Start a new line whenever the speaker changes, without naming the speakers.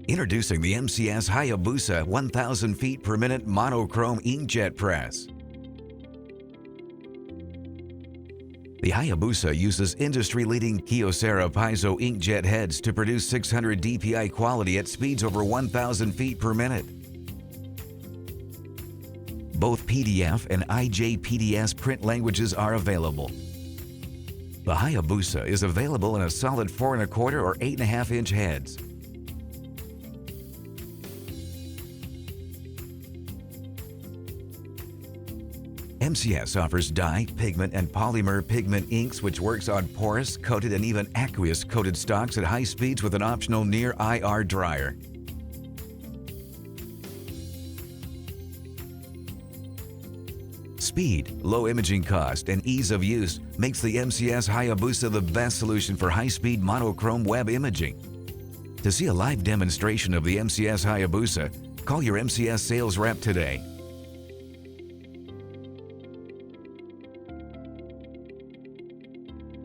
Introducing the MCS Hayabusa 1,000 feet per minute monochrome inkjet press. The Hayabusa uses industry-leading Kyocera piezo inkjet heads to produce 600 dpi quality at speeds over 1,000 feet per minute. Both PDF and IJPDS print languages are available. The Hayabusa is available in a solid 4 1/4 or 8.5 inch heads. MCS offers dye, pigment, and polymer pigment inks, which works on porous, coated, and even aqueous coated stocks at high speeds with an optional near IR dryer. Speed, low imaging cost, and ease of use makes the MCS Hayabusa the best solution for high-speed monochrome web imaging. To see a live demonstration of the MCS Hayabusa, call your MCS sales rep today.